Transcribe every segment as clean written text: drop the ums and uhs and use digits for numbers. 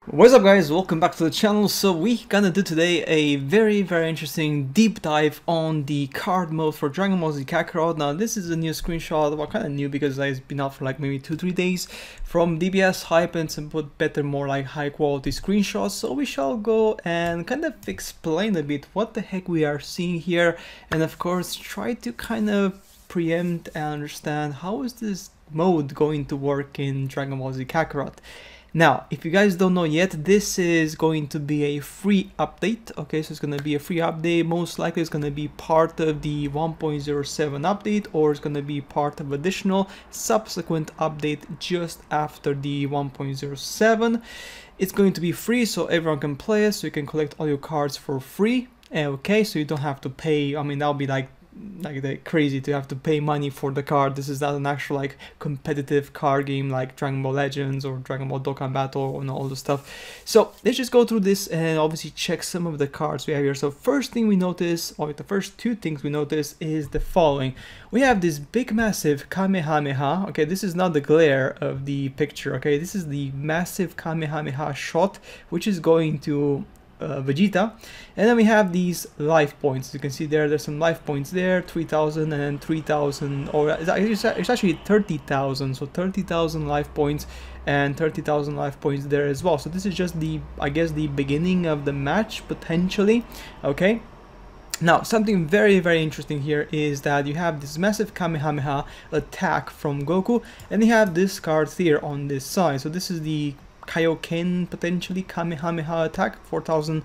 What's up guys, welcome back to the channel. So we gonna do today a very interesting deep dive on the card mode for Dragon Ball Z Kakarot. Now this is a new screenshot, well kind of new because it's been out for like maybe 2-3 days from DBS Hype and some put better, more like high quality screenshots. So we shall go and kind of explain a bit what the heck we are seeing here, and of course try to kind of preempt and understand how is this mode going to work in Dragon Ball Z Kakarot. Now, if you guys don't know yet, this is going to be a free update, okay? So it's going to be a free update. Most likely it's going to be part of the 1.07 update, or it's going to be part of additional subsequent update just after the 1.07. It's going to be free, so everyone can play it, so you can collect all your cards for free, okay? So you don't have to pay. I mean, that'll be like crazy to have to pay money for the card. This is not an actual like competitive card game like Dragon Ball Legends or Dragon Ball Dokkan Battle and all the stuff. So let's just go through this and obviously check some of the cards we have here. So first thing we notice, or the first two things we notice, is the following. We have this big massive Kamehameha. Okay, this is not the glare of the picture, okay? This is the massive Kamehameha shot, which is going to Vegeta. And then we have these life points. You can see there's some life points there, 3,000 and 3,000, or it's actually 30,000, so 30,000 life points and 30,000 life points there as well. So this is just the, I guess, the beginning of the match potentially, okay? Now, something very interesting here is that you have this massive Kamehameha attack from Goku, and you have this card here on this side. So this is the Kaioken, potentially Kamehameha attack, 4,000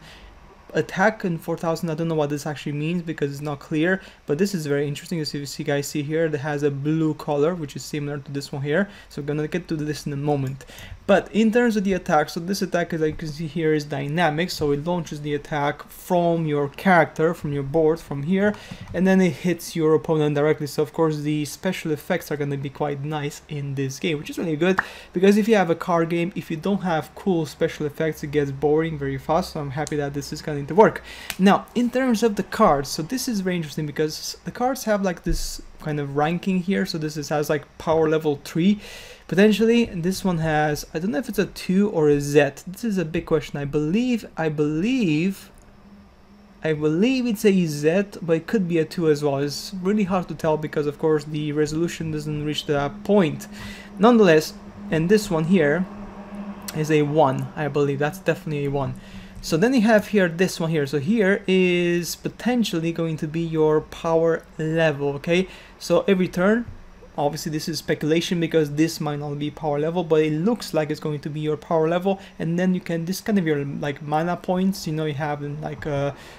attack and 4,000. I don't know what this actually means because it's not clear, but this is very interesting. As you guys see here, that has a blue color which is similar to this one here, so we're gonna get to this in a moment. But in terms of the attack, so this attack, as you can see here, is dynamic, so it launches the attack from your character, from your board, from here, and then it hits your opponent directly. So of course the special effects are going to be quite nice in this game, which is really good, because if you have a card game, if you don't have cool special effects, it gets boring very fast. So I'm happy that this is going to work. Now, in terms of the cards, so this is very interesting because the cards have like this kind of ranking here. So this has like power level 3 potentially, and this one has, I don't know if it's a 2 or a Z. This is a big question. I believe it's a Z, but it could be a 2 as well. It's really hard to tell because of course the resolution doesn't reach that point. Nonetheless, and this one here is a 1, I believe. That's definitely a 1. So then you have here this one here. So here is potentially going to be your power level, okay? So every turn, obviously this is speculation because this might not be power level, but it looks like it's going to be your power level. And then you can, this kind of your like mana points, you know, you have in like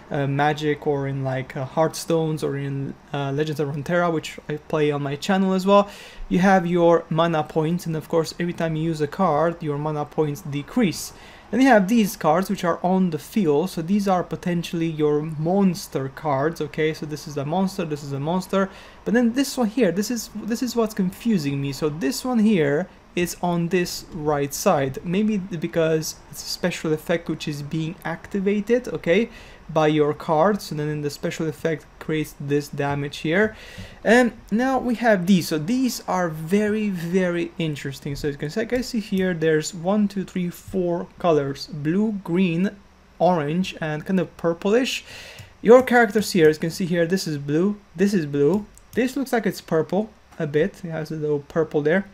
Magic, or in like Hearthstones, or in Legends of Runeterra, which I play on my channel as well. You have your mana points, and of course every time you use a card, your mana points decrease. Then you have these cards which are on the field, so these are potentially your monster cards, okay? So this is a monster, this is a monster, but then this one here, this is what's confusing me. So this one here is on this right side, maybe because it's a special effect which is being activated, okay, by your cards, and then in the special effect creates this damage here. And now we have these. So these are very interesting. So you can see here, there's 1, 2, 3, 4 colors: blue, green, orange, and kind of purplish. Your characters here, as you can see here, this is blue, this is blue, this looks like it's purple a bit, it has a little purple there.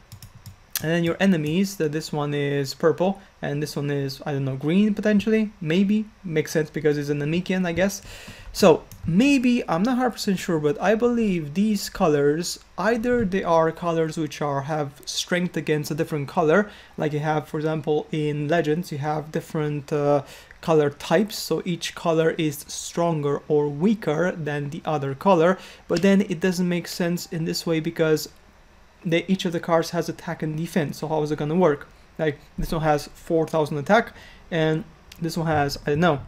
And then your enemies, that this one is purple, and this one is, I don't know, green potentially, maybe, makes sense because it's an Namekian, I guess. So maybe, I'm not 100% sure, but I believe these colors, either they are colors which have strength against a different color, like you have, for example, in Legends, you have different color types, so each color is stronger or weaker than the other color, but then it doesn't make sense in this way because each of the cards has attack and defense. So how is it gonna work? Like this one has 4,000 attack, and this one has, I don't know,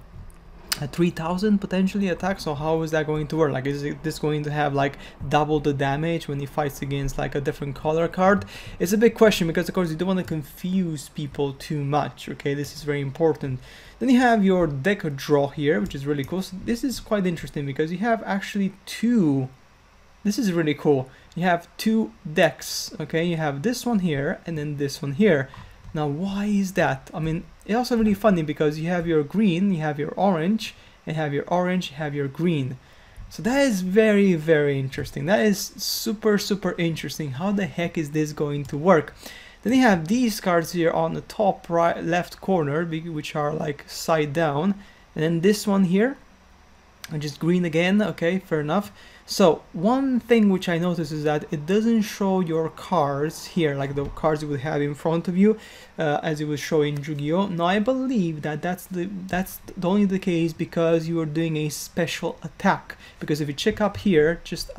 a 3,000 potentially attack. So how is that going to work? Like, is this going to have like double the damage when he fights against like a different color card? It's a big question because of course you don't want to confuse people too much, okay? This is very important. Then you have your deck draw here, which is really cool. So this is quite interesting because you have actually two. This is really cool. You have two decks, okay? You have this one here and then this one here. Now, why is that? I mean, it's also really funny because you have your green, you have your orange, and you have your orange, you have your green. So that is very, very interesting. That is super, super interesting. How the heck is this going to work? Then you have these cards here on the top right left corner, which are like side down, and then this one here, which is green again. Okay, fair enough. So one thing which I noticed is that it doesn't show your cards here, like the cards you would have in front of you, as it was showing Yu-Gi-Oh! Now I believe that that's only the case because you are doing a special attack. Because if you check up here, just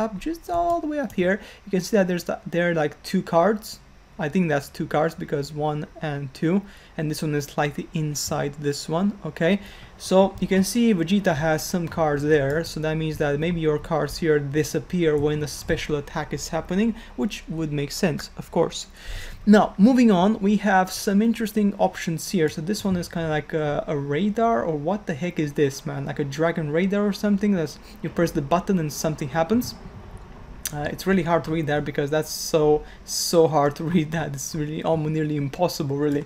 all the way up here, you can see that there are like 2 cards. I think that's 2 cards because 1 and 2, and this one is slightly inside this one. Okay, so you can see Vegeta has some cards there, so that means that maybe your cards here disappear when a special attack is happening, which would make sense, of course. Now moving on, we have some interesting options here. So this one is kind of like a radar, or what the heck is this, man? Like a dragon radar or something. That's, you press the button and something happens. It's really hard to read that because that's so hard to read that. It's really almost nearly impossible, really.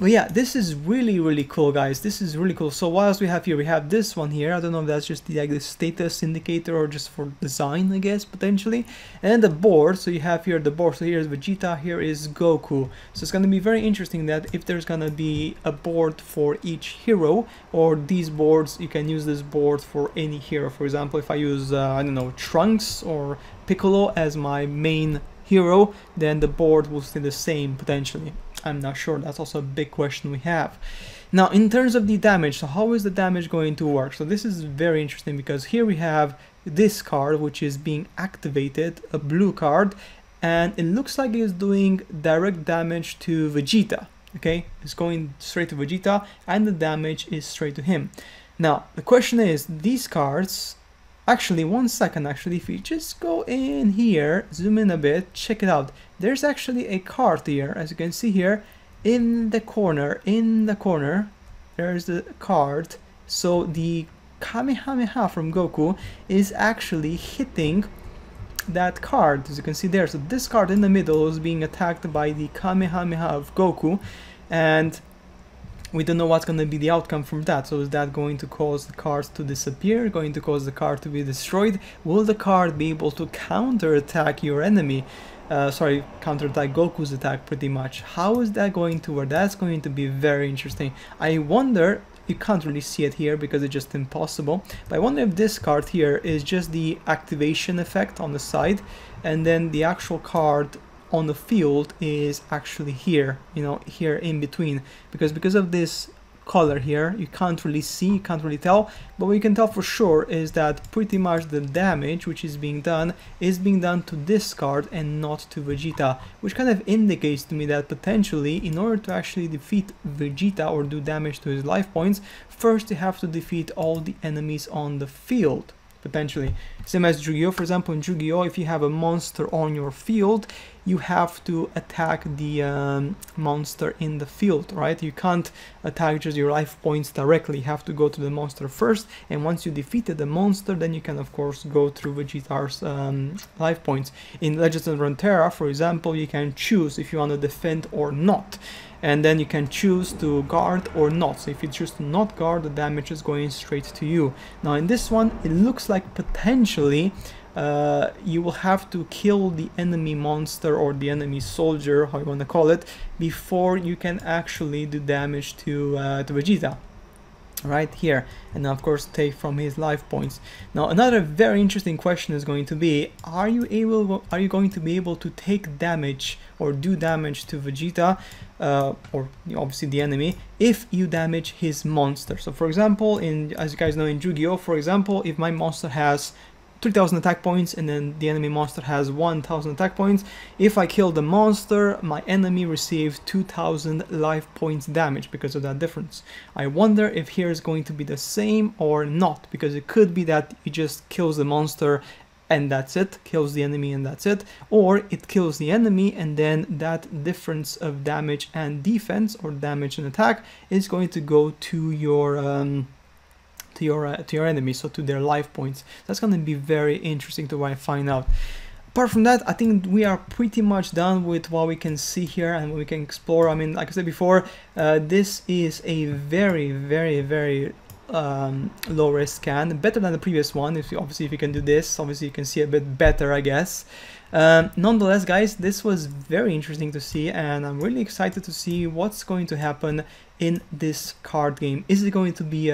But yeah, this is really cool, guys. This is really cool. So what else we have here? We have this one here. I don't know if that's just like the status indicator or just for design, I guess, potentially. And the board. So you have here the board. So here's Vegeta, here is Goku. So it's going to be very interesting that if there's going to be a board for each hero, or these boards, you can use this board for any hero. For example, if I use, I don't know, Trunks or Piccolo as my main hero, then the board will stay the same potentially. I'm not sure. That's also a big question we have. Now in terms of the damage, so how is the damage going to work? So this is very interesting because here we have this card which is being activated, a blue card, and it looks like it's doing direct damage to Vegeta. Okay, it's going straight to Vegeta and the damage is straight to him. Now the question is, these cards, actually, 1 second, actually, if you just go in here, zoom in a bit, check it out. There's actually a card here, as you can see here, in the corner, there's the card. So the Kamehameha from Goku is actually hitting that card, as you can see there. So this card in the middle is being attacked by the Kamehameha of Goku, and we don't know what's going to be the outcome from that. So is that going to cause the cards to disappear? Going to cause the card to be destroyed? Will the card be able to counterattack your enemy? Counterattack Goku's attack pretty much. How is that going to work? That's going to be very interesting. I wonder, you can't really see it here because it's just impossible, but I wonder if this card here is just the activation effect on the side, and then the actual card on the field is actually here, you know, here in between, because of this color here you can't really see, you can't really tell, but what you can tell for sure is that pretty much the damage which is being done to this card and not to Vegeta, which kind of indicates to me that potentially in order to actually defeat Vegeta or do damage to his life points, first you have to defeat all the enemies on the field. Potentially. Same as Yu-Gi-Oh! For example, in Yu-Gi-Oh! If you have a monster on your field, you have to attack the monster in the field, right? You can't attack just your life points directly. You have to go to the monster first, and once you defeated the monster, then you can of course go through Vegeta's life points. In Legends of Runeterra, for example, you can choose if you want to defend or not, and then you can choose to guard or not. So if you choose to not guard, the damage is going straight to you. Now in this one, it looks like potentially you will have to kill the enemy monster or the enemy soldier, how you want to call it, before you can actually do damage to Vegeta. Right here, and of course take from his life points. Now another very interesting question is going to be, are you going to be able to take damage or do damage to Vegeta, or obviously the enemy, if you damage his monster? So for example, as you guys know, in Yu-Gi-Oh! For example, if my monster has 3000 attack points and then the enemy monster has 1000 attack points, if I kill the monster, my enemy receives 2000 life points damage because of that difference. I wonder if here is going to be the same or not, because it could be that it just kills the monster and that's it, kills the enemy and that's it, or it kills the enemy and then that difference of damage and defense, or damage and attack, is going to go to your enemy, so to their life points. That's going to be very interesting to find out. apart from that, I think we are pretty much done with what we can see here and what we can explore. I mean, like I said before, this is a very low risk scan, better than the previous one. Obviously if you can do this, obviously you can see a bit better, I guess. Nonetheless, guys, this was very interesting to see, and I'm really excited to see what's going to happen in this card game. Is it going to be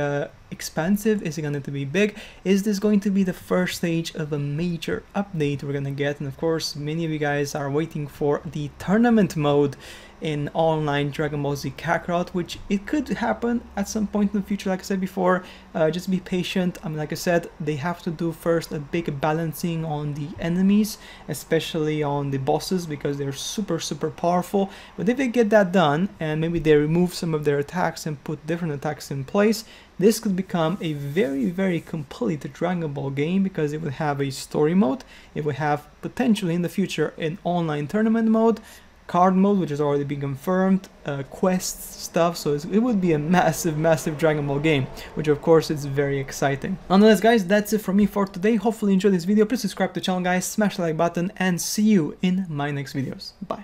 expansive? Is it going to be big? Is this going to be the first stage of a major update we're gonna get? And of course, many of you guys are waiting for the tournament mode in online Dragon Ball Z Kakarot, which it could happen at some point in the future. Like I said before, just be patient. I mean, like I said, they have to do first a big balancing on the enemies, especially on the bosses, because they're super powerful. But if they get that done, and maybe they remove some of their attacks and put different attacks in place, this could become a very complete Dragon Ball game, because it would have a story mode, it would have potentially in the future an online tournament mode, card mode, which has already been confirmed, quests stuff, so it would be a massive Dragon Ball game, which of course is very exciting. Nonetheless, guys, that's it from me for today. Hopefully you enjoyed this video. Please subscribe to the channel, guys, smash the like button, and see you in my next videos. Bye.